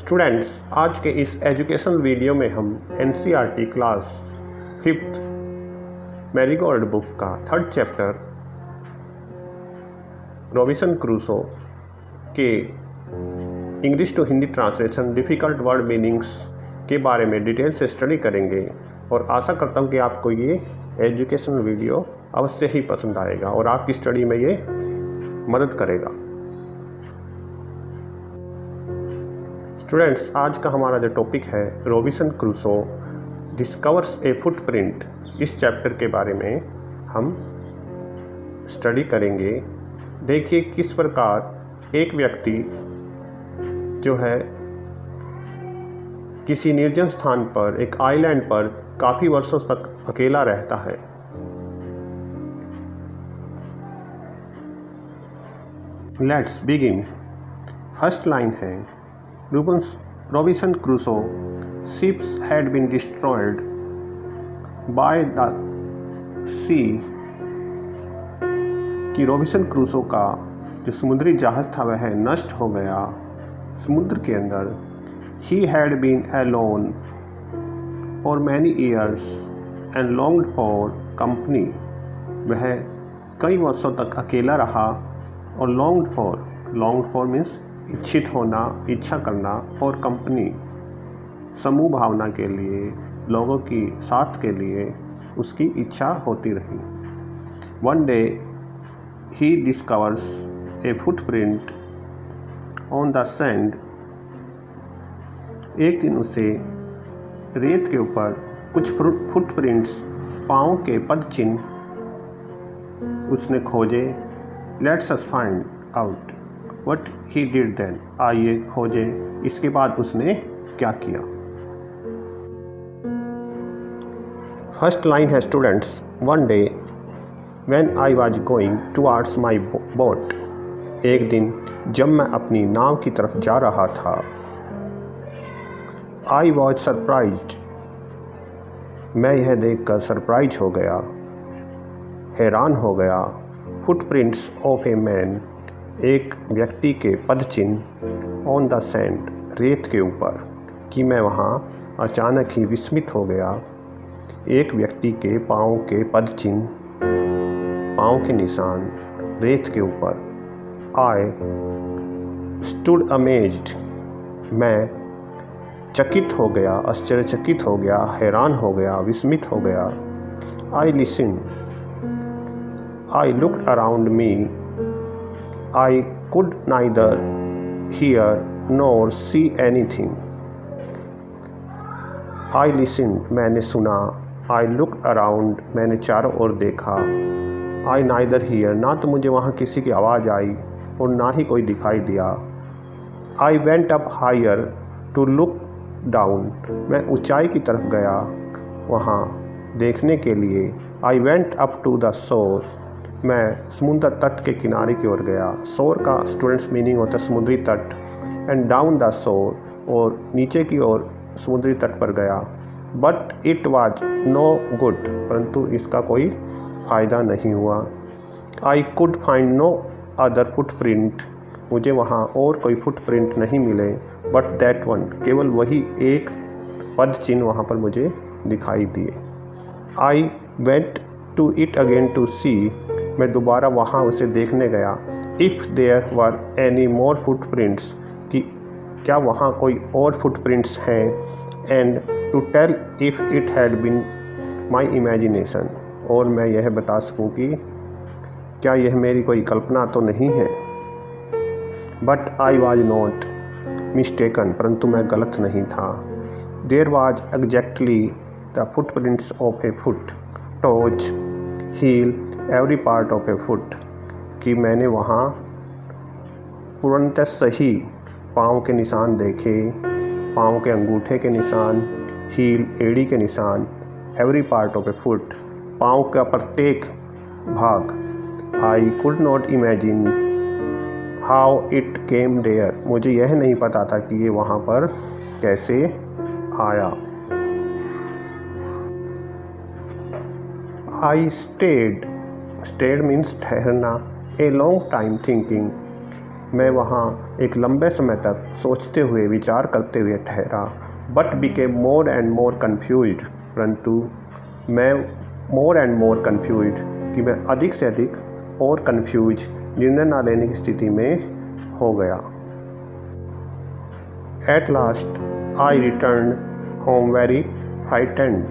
Students, आज के इस एजुकेशन वीडियो में हम NCERT class 5th marigold book का 3rd चैप्टर रॉबिन्सन क्रूसो के English to Hindi translation difficult word meanings के बारे में डिटेल से स्टडी करेंगे और आशा करता हूँ कि आपको ये एजुकेशन वीडियो अवश्य ही पसंद आएगा और आपकी स्टडी में ये मदद करेगा। स्टूडेंट्स, आज का हमारा जो टॉपिक है रॉबिन्सन क्रूसो डिस्कवर्स ए फुटप्रिंट, इस चैप्टर के बारे में हम स्टडी करेंगे। देखिए किस प्रकार एक व्यक्ति जो है किसी निर्जन स्थान पर, एक आइलैंड पर काफ़ी वर्षों तक अकेला रहता है। Let's begin. फर्स्ट लाइन है, Robinson Crusoe ships had been destroyed by the sea। कि रॉबिन्सन क्रूसो का जो समुद्री जहाज था वह नष्ट हो गया समुद्र के अंदर। He had been alone for many years and longed for company। वह कई वर्षों तक अकेला रहा और longed for means इच्छित होना, इच्छा करना, और कंपनी समूह भावना के लिए, लोगों की साथ के लिए उसकी इच्छा होती रही। One day he discovers A footprint on the sand. एक दिन उसे रेत के ऊपर कुछ फुटप्रिंट्स, पाँव के पद चिन्ह उसने खोजे। Let's us find out What he did then। आइए खोजे इसके बाद उसने क्या किया। फर्स्ट लाइन है students, one day when I was going towards my boat। एक दिन जब मैं अपनी नाव की तरफ जा रहा था। I was surprised। मैं यह देखकर सरप्राइज हो गया, हैरान हो गया। Footprints of a man। एक व्यक्ति के पद चिन्ह ऑन द सैंड, रेत के ऊपर, कि मैं वहाँ अचानक ही विस्मित हो गया। एक व्यक्ति के पाँव के पद चिन्ह, पाँव के निशान रेत के ऊपर। I stood amazed. मैं चकित हो गया, आश्चर्यचकित हो गया, हैरान हो गया, विस्मित हो गया। I listen. I looked around me. I could neither hear nor see anything। I listened। मैंने सुना। I looked around। मैंने चारों ओर देखा। I neither hear। ना तो मुझे वहाँ किसी की आवाज़ आई और ना ही कोई दिखाई दिया। I went up higher to look down। मैं ऊंचाई की तरफ गया वहाँ देखने के लिए। I went up to the shore। मैं समुद्र तट के किनारे की ओर गया। शोर का स्टूडेंट्स मीनिंग होता है समुद्री तट, एंड डाउन द शोर, और नीचे की ओर समुद्री तट पर गया। But it was no good. परंतु इसका कोई फ़ायदा नहीं हुआ। I could find no other footprint. मुझे वहाँ और कोई फुटप्रिंट नहीं मिले। But that one. केवल वही एक पद चिन्ह वहाँ पर मुझे दिखाई दिए। I went to it again to see. मैं दोबारा वहाँ उसे देखने गया। If there were any more footprints, कि क्या वहाँ कोई और फुटप्रिंट्स हैं। And to tell if it had been my imagination. और मैं यह बता सकूँ कि क्या यह मेरी कोई कल्पना तो नहीं है। But I was not mistaken. परंतु मैं गलत नहीं था। There was exactly the footprints of a foot, toes, heel, every part of a foot. कि मैंने वहाँ पूर्णतः सही पाँव के निशान देखे, पाँव के अंगूठे के निशान, हील, एड़ी के निशान, every part of a foot, पाँव का प्रत्येक भाग। I could not imagine how it came there. मुझे यह नहीं पता था कि ये वहाँ पर कैसे आया। आई स्टेड मीन्स ठहरना। ए लॉन्ग टाइम थिंकिंग। मैं वहाँ एक लंबे समय तक सोचते हुए विचार करते हुए ठहरा, but became more and more confused. परंतु मैं मोर एंड मोर कन्फ्यूज्ड कि मैं अधिक से अधिक और कन्फ्यूज निर्णय ना लेने की स्थिति में हो गया। At last I return home very frightened.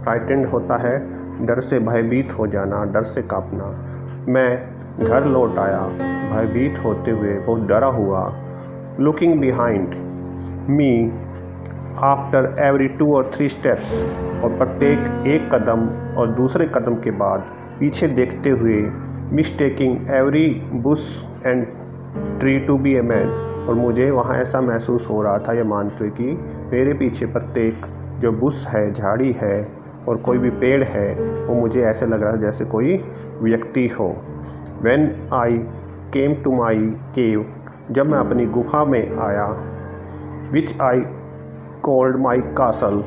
Frightened होता है डर से भयभीत हो जाना, डर से कांपना। मैं घर लौट आया भयभीत होते हुए, बहुत डरा हुआ। Looking behind me after every 2 और 3 स्टेप्स, और प्रत्येक एक कदम और दूसरे कदम के बाद पीछे देखते हुए, mistaking every bush and tree to be a man. और मुझे वहाँ ऐसा महसूस हो रहा था, यह मानते हुए कि मेरे पीछे प्रत्येक जो बुश है, झाड़ी है और कोई भी पेड़ है, वो मुझे ऐसे लग रहा है जैसे कोई व्यक्ति हो। When I came to my cave, जब मैं अपनी गुफा में आया, which I called my castle।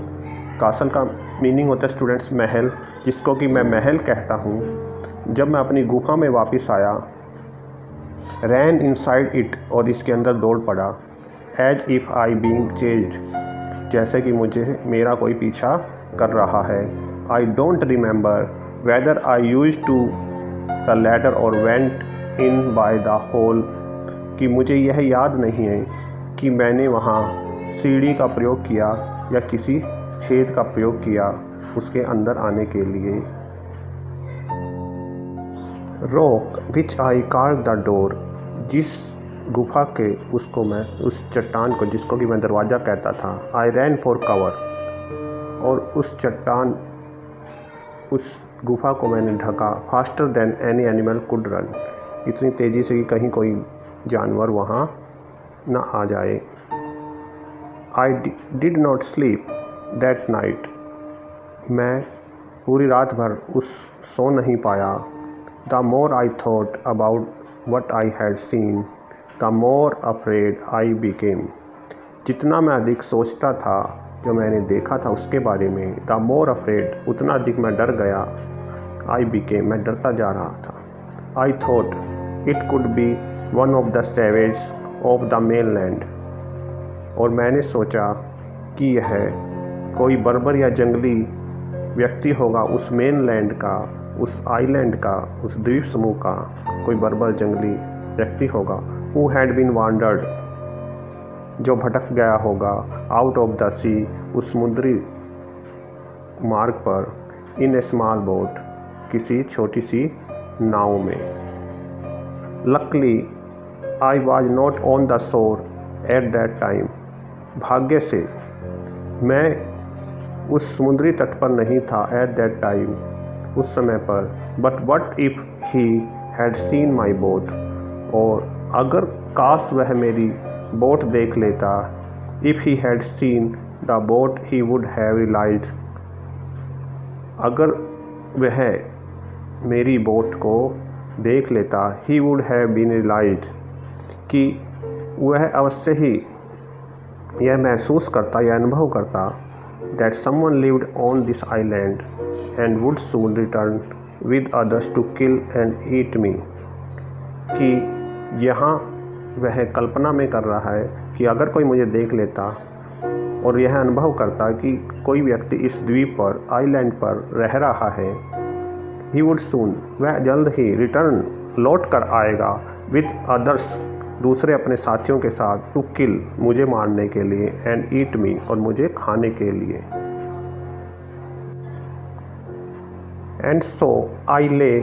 Castle का मीनिंग होता है स्टूडेंट्स महल, जिसको कि मैं महल कहता हूँ। जब मैं अपनी गुफा में वापस आया, ran inside it, और इसके अंदर दौड़ पड़ा, as if I being chased, जैसे कि मुझे मेरा कोई पीछा कर रहा है। I don't remember whether I used to the ladder or went in by the hole, कि मुझे यह याद नहीं है कि मैंने वहाँ सीढ़ी का प्रयोग किया या किसी छेद का प्रयोग किया उसके अंदर आने के लिए। Rock which I curve the door, जिस गुफा के उसको मैं उस चट्टान को जिसको कि मैं दरवाज़ा कहता था, आई रैन फॉर कवर, और उस चट्टान उस गुफा को मैंने ढका, faster than any animal could run, इतनी तेज़ी से कि कहीं कोई जानवर वहाँ न आ जाए। I did not sleep that night, मैं पूरी रात भर सो नहीं पाया। The more I thought about what I had seen, the more afraid I became, जितना मैं अधिक सोचता था जो मैंने देखा था उसके बारे में, द मोर अफ्रेड, उतना अधिक मैं डर गया। आई बिकेम, मैं डरता जा रहा था। I thought it could be one of the savage of the mainland, और मैंने सोचा कि यह कोई बर्बर या जंगली व्यक्ति होगा उस मेनलैंड का, उस आइलैंड का, उस द्वीप समूह का कोई बर्बर जंगली व्यक्ति होगा। हु हैड बीन वांडर्ड, जो भटक गया होगा, आउट ऑफ द सी, उस समुद्री मार्ग पर, इन ए स्मॉल बोट, किसी छोटी सी नाव में। Luckily I was not on the shore at that time, भाग्य से मैं उस समुद्री तट पर नहीं था एट दैट टाइम, उस समय पर। But what if he had seen my boat, और अगर काश वह मेरी बोट देख लेता, if he had seen the boat he would have realised, अगर वह मेरी बोट को देख लेता, he would have been realised, कि वह अवश्य ही यह महसूस करता या अनुभव करता, that someone lived on this island and would soon return with others to kill and eat me, कि यहाँ वह कल्पना में कर रहा है कि अगर कोई मुझे देख लेता और यह अनुभव करता कि कोई व्यक्ति इस द्वीप पर, आइलैंड पर रह रहा है, ही वुड सून, वह जल्द ही, रिटर्न, लौट कर आएगा, विद अदर्स, दूसरे अपने साथियों के साथ, टू किल, मुझे मारने के लिए, एंड ईट मी, और मुझे खाने के लिए। एंड सो आई ले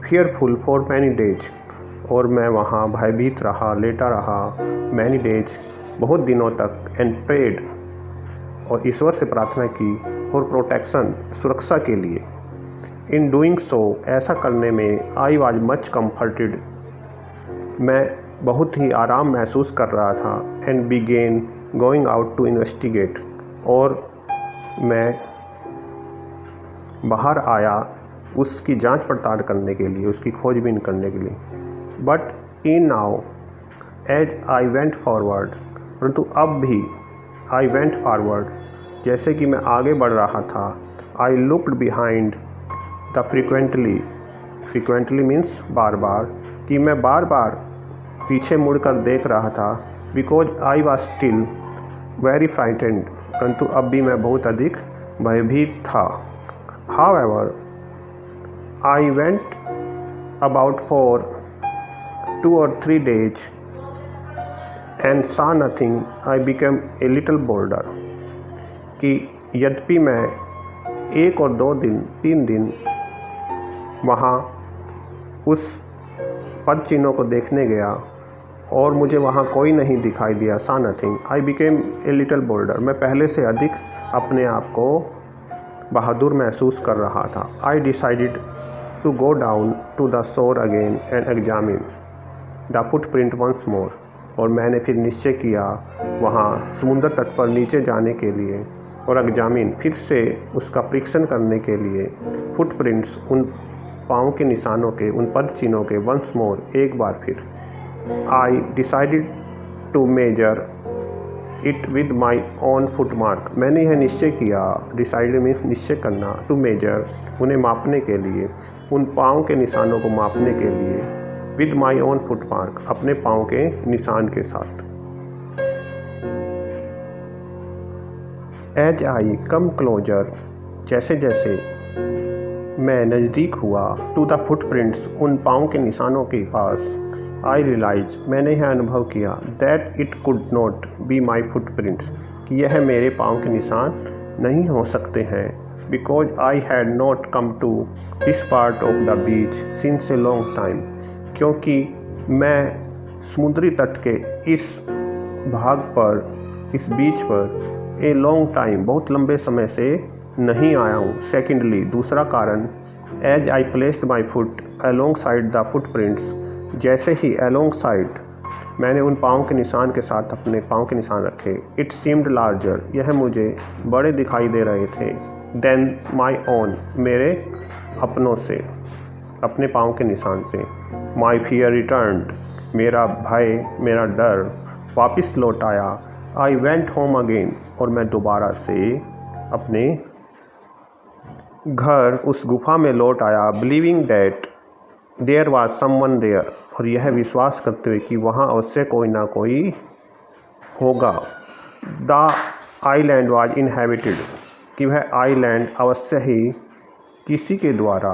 फियरफुल फॉर मैनी डेज, और मैं वहाँ भयभीत रहा, लेटा रहा, मैनी डेज, बहुत दिनों तक, एंड प्रेड, और ईश्वर से प्रार्थना की, फॉर प्रोटेक्शन, सुरक्षा के लिए। इन डूइंग सो, ऐसा करने में, आई वॉज मच कम्फर्टेड, मैं बहुत ही आराम महसूस कर रहा था, and began going out to investigate, और मैं बाहर आया उसकी जांच पड़ताल करने के लिए, उसकी खोजबीन करने के लिए। But in now as I went forward, परंतु अब भी, आई वेंट फॉरवर्ड, जैसे कि मैं आगे बढ़ रहा था, I looked behind the frequently, frequently means बार बार, कि मैं बार बार पीछे मुड़कर देख रहा था because I was still very frightened, परंतु अब भी मैं बहुत अधिक भयभीत था। However I went about for 2 or 3 days and saw nothing. I became a little bolder कि यद्यपि मैं 1 और 2 दिन 3 दिन वहाँ उस पद चिन्हों को देखने गया और मुझे वहाँ कोई नहीं दिखाई दिया। सा nothing I became a little boulder, मैं पहले से अधिक अपने आप को बहादुर महसूस कर रहा था। I decided to go down to the shore again and examine the footprint once more, और मैंने फिर निश्चय किया वहाँ समुद्र तट पर नीचे जाने के लिए और एग्जामिन फिर से उसका परीक्षण करने के लिए फुटप्रिंट्स उन पाँव के निशानों के, उन पद चिन्हों के वंस मोर एक बार फिर। I decided to measure it with my own footmark, मैंने यह निश्चय किया, डिसाइड मीन्स निश्चय करना, टू मेजर उन्हें मापने के लिए, उन पाँव के निशानों को मापने के लिए, विद माई ओन फुटमार्क अपने पाँव के निशान के साथ। एज आई कम क्लोजर, जैसे जैसे मैं नज़दीक हुआ, टू द फुटप्रिंट्स उन पाँव के निशानों के पास, आई रियलाइज मैंने यह अनुभव किया, that it could not be my footprints कि यह मेरे पाँव के निशान नहीं हो सकते हैं, because I had not come to this part of the beach since a long time, क्योंकि मैं समुद्री तट के इस भाग पर, इस बीच पर ए लॉन्ग टाइम बहुत लंबे समय से नहीं आया हूँ। सेकेंडली दूसरा कारण, as I placed my foot alongside the footprints, जैसे ही अलोंग साइड मैंने उन पाँव के निशान के साथ अपने पाँव के निशान रखे, इट सीम्ड लार्जर, यह मुझे बड़े दिखाई दे रहे थे, देन माई ओन मेरे अपनों से, अपने पाँव के निशान से। माई फियर रिटर्न्ड, मेरा भय, मेरा डर वापस लौट आया। आई वेंट होम अगेन, और मैं दोबारा से अपने घर उस गुफा में लौट आया, believing that there was someone there, और यह विश्वास करते हुए कि वहाँ अवश्य कोई ना कोई होगा। द आइलैंड वाज इनहेबिटेड, कि वह आइलैंड अवश्य ही किसी के द्वारा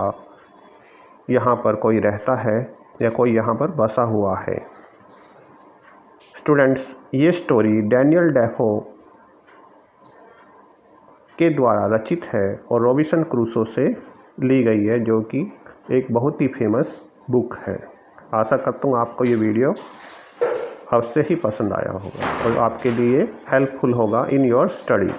यहाँ पर कोई रहता है या कोई यहाँ पर बसा हुआ है। स्टूडेंट्स, ये स्टोरी डैनियल डेफो के द्वारा रचित है और रॉबिन्सन क्रूसो से ली गई है, जो कि एक बहुत ही फेमस बुक है। आशा करता हूँ आपको ये वीडियो अवश्य ही पसंद आया होगा और आपके लिए हेल्पफुल होगा इन योर स्टडीज।